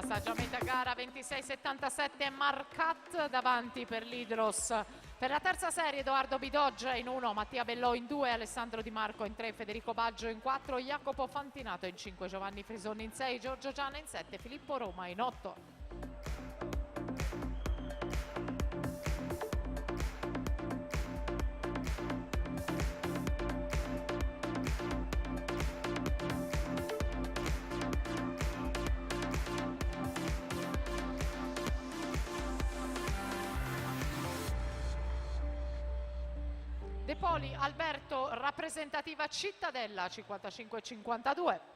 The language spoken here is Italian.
Passaggiamento a gara 26-77 Marcat davanti per l'Idros. Per la terza serie Edoardo Bidoggia in 1, Mattia Bellò in 2, Alessandro Di Marco in 3, Federico Baggio in 4, Jacopo Fantinato in 5, Giovanni Frisoni in 6, Giorgio Gianna in 7, Filippo Roma in 8. De Poli Alberto, rappresentativa cittadella 55-52.